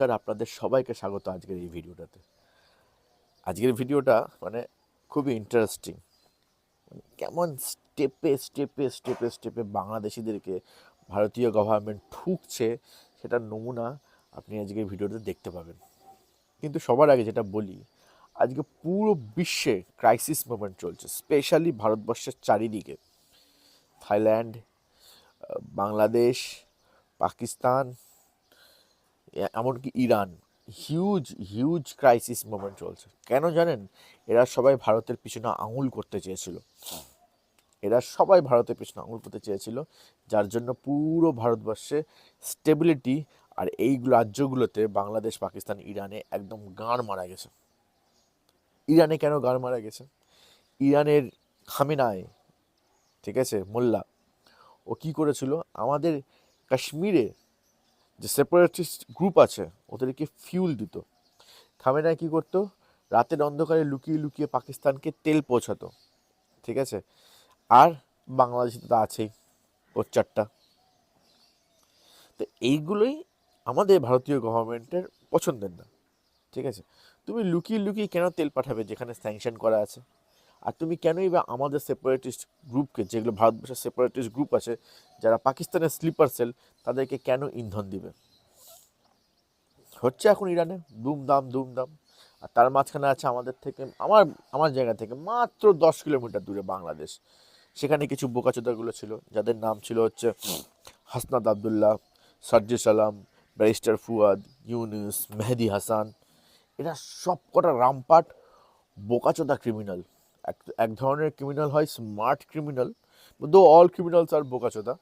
Sir আপনাদের সবাইকে স্বাগত আজকের এই ভিডিওটাতে। আজকের ভিডিওটা খুবই ইন্টারেস্টিং। কেমন স্টেপে স্টেপে স্টেপে স্টেপে বাংলাদেশিদেরকে ভারতীয় গভর্নমেন্ট ঠুকছে সেটার নমুনা আপনি আজকের ভিডিওতে দেখতে পাবেন। কিন্তু সবার আগে যেটা বলি, আজকে পুরো বিশ্বে ক্রাইসিস মোমেন্ট চলছে, স্পেশালি ভারতবর্ষের চারিদিকে। থাইল্যান্ড, বাংলাদেশ, পাকিস্তান, এমনকি Iran, huge huge crisis moment চলছে। কেন জানেন? এরা সবাই ভারতের পিছনে আঙুল করতে চেয়েছিল, যার জন্য পুরো ভারতবর্ষে স্টেবিলিটি আর এই রাজ্যগুলোতে বাংলাদেশ, পাকিস্তান, ইরানে একদম গাঁড় মারা গেছে। ইরানে কেন গাঁড় মারা গেছে? ইরানের খামেনাই, ঠিক আছে, মোল্লা, ও কী করেছিল? আমাদের কাশ্মীরে যে সেপারেটিস্ট গ্রুপ আছে ওদেরকে ফিউল দিত। খামেনাই কী করতো? রাতের অন্ধকারে লুকিয়ে লুকিয়ে পাকিস্তানকে তেল পৌঁছাতো, ঠিক আছে। আর বাংলাদেশে তো আছেই ওর চারটা। তো এইগুলোই আমাদের ভারতীয় গভর্নমেন্টের পছন্দের না, ঠিক আছে। তুমি লুকিয়ে লুকিয়ে কেন তেল পাঠাবে যেখানে স্যাংশন করা আছে? আর তুমি কেনই বা আমাদের সেপারেটিস্ট গ্রুপকে, যেগুলো ভারতবর্ষের সেপারেটিস্ট গ্রুপ আছে যারা পাকিস্তানের স্লিপার সেল, তাদেরকে কেন ইন্ধন দিবে? হচ্ছে এখন ইরানে দুমদাম দুমদাম। আর তার মাঝখানে আছে আমাদের থেকে, আমার জায়গা থেকে মাত্র 10 কিলোমিটার দূরে বাংলাদেশ। সেখানে কিছু বোকাচোদাগুলো ছিল যাদের নাম ছিল হচ্ছে হাসনাত আবদুল্লাহ, সার্জিস আলম, ব্যারিস্টার ফুয়াদ, ইউনুস, মেহেদি হাসান। এরা সব কটা রামপাট বোকাচোদা ক্রিমিনাল। এক ধরনের ক্রিমিনাল হয় স্মার্ট ক্রিমিনাল, দো অল ক্রিমিনালস আর বোকাচোদা,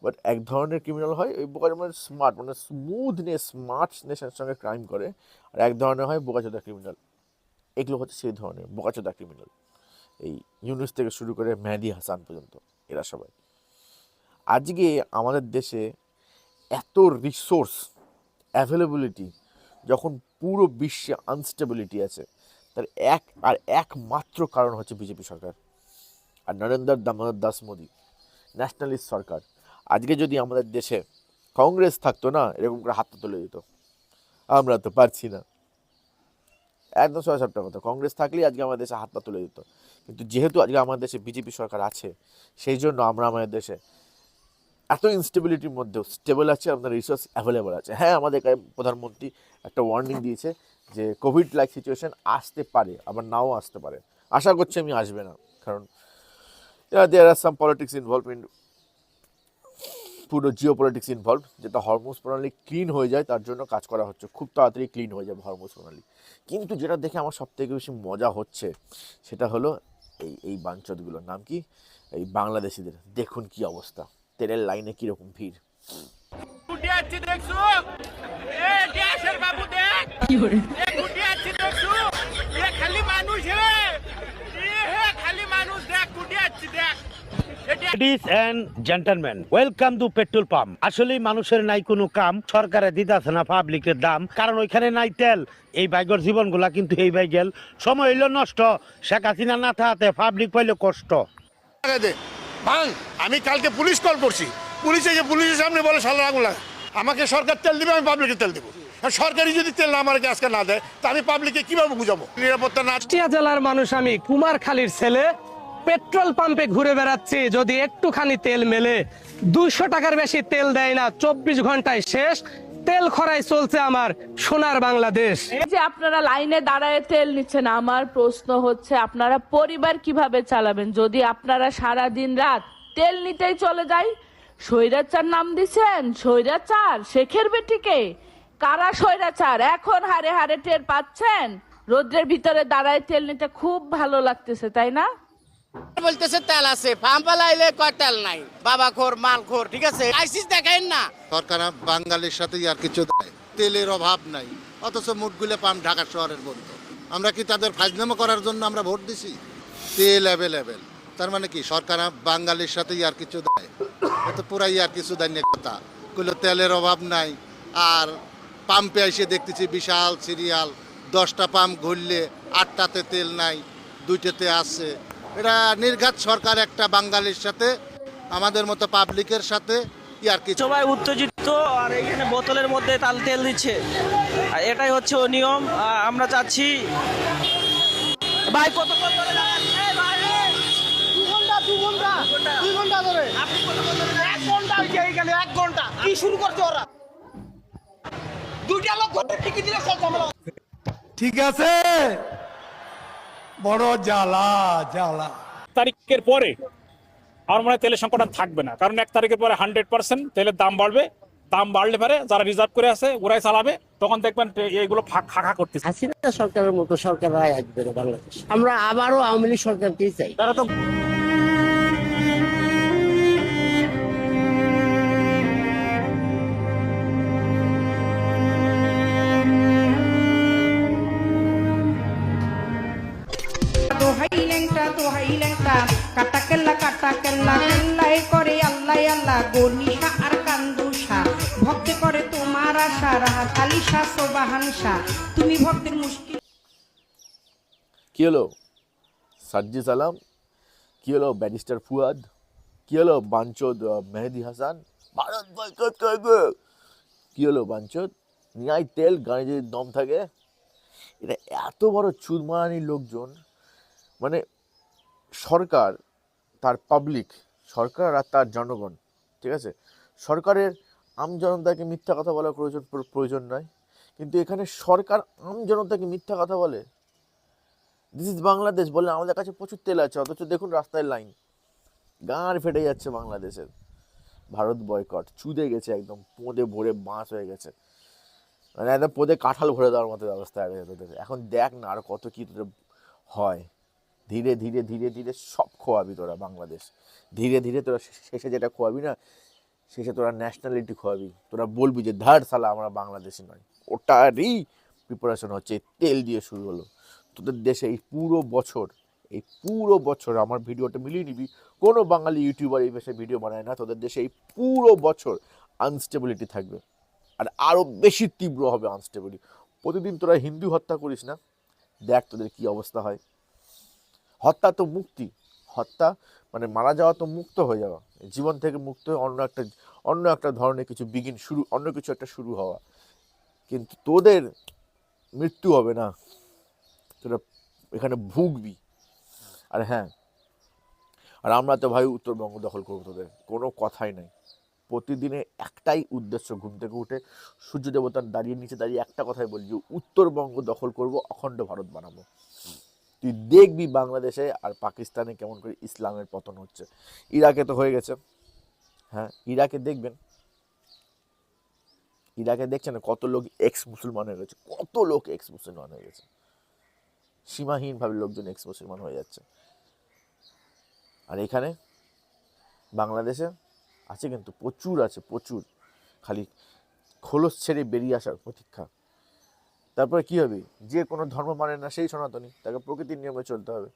বাট এক ধরনের ক্রিমিনাল হয় ওই বোকাচোদা স্মার্ট, স্মুথনেস, স্মার্টনেসের সঙ্গে ক্রাইম করে। আর এক ধরনের হয় বোকাচোদা ক্রিমিনাল। এগুলো হচ্ছে সেই ধরনের বোকাচোদা ক্রিমিনাল। এই ইউনুস থেকে শুরু করে মেহেদি হাসান পর্যন্ত এরা সবাই। আজকে আমাদের দেশে এত রিসোর্স অ্যাভেলেবিলিটি, যখন পুরো বিশ্বে আনস্টেবিলিটি আছে, তার একমাত্র কারণ হচ্ছে বিজেপি সরকার আর নরেন্দ্র দামোদর দাস মোদী, ন্যাশনালিস্ট সরকার। আজকে যদি আমাদের দেশে কংগ্রেস থাকতো না, এরকম করে হাতটা তুলে দিত, আমরা তো পারছি না। একদম সরাসরি কথা, কংগ্রেস থাকলেই আজকে আমাদের দেশে হাতটা তুলে দিত। কিন্তু যেহেতু আজকে আমাদের দেশে বিজেপি সরকার আছে, সেই জন্য আমরা আমাদের দেশে এত ইনস্টেবিলিটির মধ্যেও স্টেবল আছে, আপনার রিসোর্স অ্যাভেলেবল আছে। হ্যাঁ, আমাদের প্রধানমন্ত্রী একটা ওয়ার্নিং দিয়েছে যে কোভিড লাইক সিচুয়েশন আসতে পারে, আবার নাও আসতে পারে। আশা করছি আমি আসবে না, কারণ দেয়ার আর সাম পলিটিক্স ইনভলভ ইন, পুরো জিও পলিটিক্স ইনভলভ, যেটা হরমুজ প্রণালী ক্লিন হয়ে যায় তার জন্য কাজ করা হচ্ছে। খুব তাড়াতাড়ি ক্লিন হয়ে যাবে হরমুজ প্রণালী। কিন্তু যেটা দেখে আমার সবথেকে বেশি মজা হচ্ছে সেটা হলো এই বাঞ্চদগুলোর নাম কি, এই বাংলাদেশিদের দেখুন কি অবস্থা, তেলের লাইনে কীরকম ভিড়। Ladies and gentleman, welcome to petrol pump. আসলে মানুষের নাই কোনো কাম, সরকারে দিতেছে না পাবলিকের দাম, কারণ ওইখানে নাই তেল। এই বাইকের জীবনগুলা কিন্তু এই বাইকেল সময় হইলো নষ্ট। শেখ হাসিনা না থাকতে পাবলিক পাইলে কষ্ট। আমি কালকে পুলিশ কল করছি, পুলিশ এসে পুলিশের সামনে বলে সালার আগুন লাগা। আমাকে সরকার তেল দিবে, আমি পাবলিকে তেল দেবো। সরকারি যদি তেল না আমাকে আজকে না দেয়, তা আমি পাবলিকে কিভাবে বুঝাবো? নিরাপত্তা না। কুষ্টিয়া জেলার মানুষ, আমি কুমারখালীর ছেলে, পেট্রোল পাম্পে ঘুরে বেড়াচ্ছি। যদি একটুখানি তেল মেলে, 200 টাকার বেশি তেল দেয় না, 24 ঘন্টায় শেষ। তেল খরাই চলছে আমার সোনার বাংলাদেশ। এই যে আপনারা লাইনে দাঁড়ায় তেল নিচ্ছেন, আমার প্রশ্ন হচ্ছে আপনারা পরিবার কিভাবে চালাবেন যদি আপনারা সারা দিন রাত তেল নিতেই চলে যায়? স্বৈরাচার নাম দিছেন, স্বৈরাচার শেখের বেটিকে। কারা স্বৈরাচার এখন হারে হারে টের পাচ্ছেন? রোদ্রের ভিতরে দাঁড়ায় তেল নিতে খুব ভালো লাগতেছে, তাই না? বলতেছে তেল আছে, পাম্প লাইলে কয় তেল নাই, বাবা খোর মাল খোর, ঠিক আছে, আইসিস দেখাইন না। সরকার বাঙালির সাথে আর কিছু দেয়, তেলের অভাব নাই, অথচ মুটগুলো পাম্প ঢাকা শহরের বন্ধ। আমরা কি তাদের ফাজলামো করার জন্য আমরা ভোট দিছি? তেল অ্যাভেলেবেল, তার মানে কি সরকার বাঙালির সাথে আর কিছু দেয়? এত পুরাই আর কিছু দেয় না কথা, কইলো তেলের অভাব নাই। আর পাম্পে এসে দেখতেছি বিশাল সিরিয়াল, 10টা পাম্প ঘুরলে 8টাতে তেল নাই, 2টাতে আছে। এটা নির্ঘাত সরকার একটা বাঙালির সাথে, আমাদের মতো পাবলিকের সাথে আর কি। সবাই উত্তেজিত তো আর এখানে বোতলের মধ্যে তাল তেল দিচ্ছে, আর এটাই হচ্ছে ও নিয়ম। আমরা চাচ্ছি ভাই কতক্ষণ ধরে লাগাচ্ছে ভাই? 2 ঘন্টা ধরে। আপনি কতক্ষণ ধরে? 1 ঘন্টা এইখানে 1 ঘন্টা। কি শুরু করছে ওরা? দুইটা লোক ঘন্টা ঠিকই দিলে সব ঝামেলা। ঠিক আছে, বড় জ্বালা জ্বালা। তারিখের পরে আমার মনে হয় তেলের সংকট আর থাকবে না, কারণ 1 তারিখের পরে 100% তেলের দাম বাড়বে। দাম বাড়লে পারে যারা রিজার্ভ করে আছে ওরাই চালাবে, তখন দেখবেন এইগুলো ফাঁকা করতেছে। হাসিনা সরকারের মতো সরকার আসবে না বাংলাদেশ। আমরা আবারও আওয়ামী লীগ সরকারকেই চাই। তারা তো দোহাই ল্যাংটা কাটা কেল্লা কেল্লাই করে আল্লাহ আল্লাহ গনিশা আর কান্দুষা ভক্তে করে তোমার আশা রাহা কালিশা সোবাহানসা তুমি ভক্তের মুশকিল। কি হলো সাজ্জি সালাম, কি হলো ব্যারিস্টার ফুয়াদ, কি হলো বাঞ্চদ মেহেদি হাসান, ভারত বয়কট করবে, কি হলো বাঞ্চদ নিয়াই তেল গাড়ি যদি দম থাকে। এটা এত বড় চুরমারানি লোকজন, মানে সরকার তার পাবলিক, সরকার আর তার জনগণ, ঠিক আছে। সরকারের আমজনতাকে মিথ্যা কথা বলার প্রয়োজন নয়, কিন্তু এখানে সরকার আমজনতাকে মিথ্যা কথা বলে। দিস ইজ বাংলাদেশ বলে আমাদের কাছে প্রচুর তেল আছে, অথচ দেখুন রাস্তায় লাইন, গাঁড় ফেটে যাচ্ছে বাংলাদেশের। ভারত বয়কট চুদে গেছে, একদম পোঁদে ভরে বাঁশ হয়ে গেছে, মানে একদম পোঁদে কাঁঠাল ভরে দেওয়ার মতো অবস্থা হয়ে গেছে তোদের। এখন দেখ না আর কত কী তোদের হয়। ধীরে ধীরে ধীরে ধীরে সব খোয়াবি তোরা বাংলাদেশ। ধীরে ধীরে তোরা শেষে যেটা খোয়াবি না, শেষে তোরা ন্যাশনালিটি খোয়াবি। তোরা বলবি যে ধার সালা আমরা বাংলাদেশি নয়। ওটারই প্রিপারেশন হচ্ছে, তেল দিয়ে শুরু হলো। তোদের দেশে এই পুরো বছর আমার ভিডিওটা মিলিয়ে নিবি, কোনো বাঙালি ইউটিউবার এই বিষয়ে ভিডিও বানায় না। তোদের দেশে এই পুরো বছর আনস্টেবিলিটি থাকবে, আর আরও বেশি তীব্র হবে আনস্টেবিলিটি। প্রতিদিন তোরা হিন্দু হত্যা করিস না, দেখ তোদের কী অবস্থা হয়। হত্যা তো মুক্তি, হত্যা মানে মারা যাওয়া তো মুক্ত হয়ে যাওয়া, জীবন থেকে মুক্ত হয়ে অন্য একটা ধরনের কিছু শুরু, অন্য কিছু একটা শুরু হওয়া। কিন্তু তোদের মৃত্যু হবে না, তোরা এখানে ভুগবি। আর হ্যাঁ, আর আমরা তো ভাই উত্তরবঙ্গ দখল করবো, তোদের কোনো কথাই নাই। প্রতিদিনে একটাই উদ্দেশ্য, ঘুম থেকে উঠে সূর্য দেবতার নিচে দাঁড়িয়ে একটা কথাই বলি যে উত্তরবঙ্গ দখল করব, অখণ্ড ভারত বানাবো। তুই দেখবি বাংলাদেশে আর পাকিস্তানে কেমন করে ইসলামের পতন হচ্ছে। ইরাকে তো হয়ে গেছে, হ্যাঁ ইরাকে দেখবেন, ইরাকে দেখছেন কত লোক এক্স মুসলমান হয়ে গেছে, কত লোক এক্স মুসলমান হয়ে গেছে, সীমাহীনভাবে লোকজন এক্স মুসলমান হয়ে যাচ্ছে। আর এখানে বাংলাদেশে আছে কিন্তু প্রচুর আছে, প্রচুর, খালি খোলস ছেড়ে বেরিয়ে আসার প্রতীক্ষা। তারপরে কি হবে, যে কোনো ধর্ম মানে না সেই সনাতনী, তাকে প্রকৃতির নিয়মে চলতে হবে,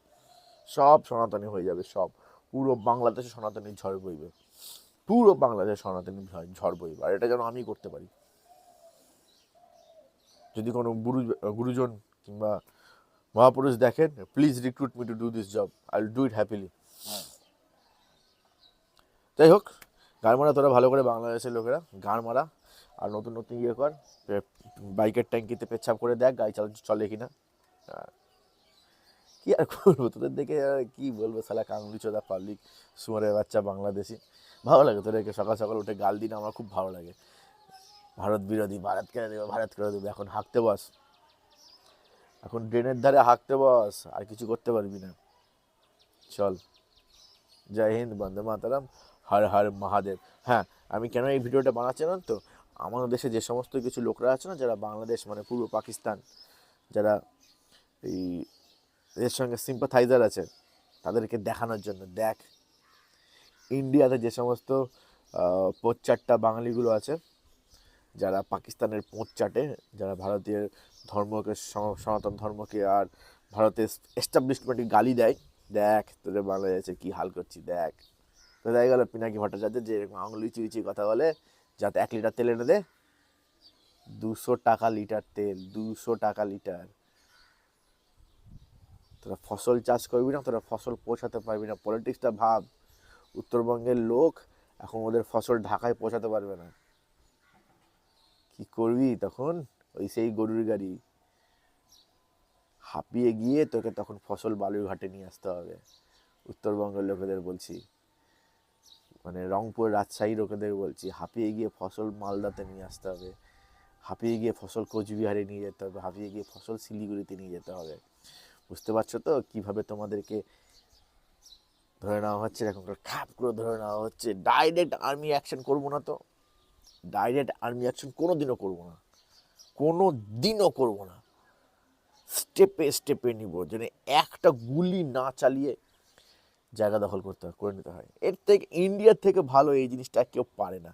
সব সনাতনী হয়ে যাবে, সব পুরো বাংলাদেশে সনাতনী ঝড় বইবে, পুরো বাংলাদেশে সনাতনী ঝড় বইবে। আর এটা যেন আমি করতে পারি। যদি কোনো গুরুজন কিংবা মহাপুরুষ দেখেন, please recruit me to do this job, I will do it happily. যাই হোক, গান মারা তোরা ভালো করে, বাংলাদেশের লোকেরা গান মারা, আর নতুন নতুন ইয়ে কর, বাইকের ট্যাঙ্কিতে পেচ্ছাপ করে দেখ গাড়ি চলে কিনা। কি আর করবো, তোদের দেখে কি বলবো, সালা কাংলি চোদা পাবলিক সুয়ারের বাচ্চা বাংলাদেশি। ভালো লাগে তোদেরকে সকাল সকাল উঠে গাল দিন, আমার খুব ভালো লাগে। ভারত বিরোধী, ভারত কেড়ে দেবে, ভারত করে দেবে। এখন হাঁকতে বস, এখন ড্রেনের ধারে হাঁকতে বস, আর কিছু করতে পারবি না। চল, জয় হিন্দ, বন্দে মাতারাম, হর হর মহাদেব। হ্যাঁ, আমি কেন এই ভিডিওটা বানাচ্ছি না তো, আমাদের দেশে যে সমস্ত কিছু লোকরা আছে না, যারা বাংলাদেশ মানে পূর্ব পাকিস্তান, যারা এই এদের সঙ্গে সিম্পাথাইজার আছে, তাদেরকে দেখানোর জন্য। দেখ, ইন্ডিয়াতে যে সমস্ত পোচ্চাট্টা বাঙালিগুলো আছে, যারা পাকিস্তানের পোঁচ্চাটে, যারা ভারতীয় ধর্মকে, সনাতন ধর্মকে আর ভারতের এস্টাবলিশমেন্টকে গালি দেয়, দেখ তোদের বাংলাদেশে কী হাল করছি। দেখ তো দেখা গেল পিনাকি ভট্টাচার্য যে এরকম আঙুল ইচি কথা বলে, যাতে 1 লিটার তেল এনে দে, 200 টাকা লিটার তেল, 200 টাকা লিটার। তোরা ফসল চাষ করবি না, তোরা ফসল পৌঁছাতে পারবি না। পলিটিক্সটা ভাব, উত্তরবঙ্গের লোক এখন ওদের ফসল ঢাকায় পৌঁছাতে পারবে না। কি করবি তখন? ওই সেই গরুর গাড়ি হাঁপিয়ে গিয়ে তোকে তখন ফসল বালুরঘাটে নিয়ে আসতে হবে। উত্তরবঙ্গের লোকেদের বলছি, মানে রংপুর রাজশাহী লোকেদের বলছি, হাঁপিয়ে গিয়ে ফসল মালদাতে নিয়ে আসতে হবে, হাঁপিয়ে গিয়ে ফসল কোচবিহারে নিয়ে যেতে হবে, হাঁপিয়ে গিয়ে ফসল শিলিগুড়িতে নিয়ে যেতে হবে। বুঝতে পারছো তো কিভাবে তোমাদেরকে ধরে নেওয়া হচ্ছে? এরকম করে খাপ করে ধরে নেওয়া হচ্ছে। ডাইরেক্ট আর্মি অ্যাকশন করবো না তো, ডাইরেক্ট আর্মি অ্যাকশন কোনো দিনও করবো না, কোনো দিনও করবো না। স্টেপে স্টেপে নিব, যেন একটা গুলি না চালিয়ে জায়গা দখল করে নিতে হয়। এর থেকে ইন্ডিয়ার থেকে ভালো এই জিনিসটা কেউ পারে না।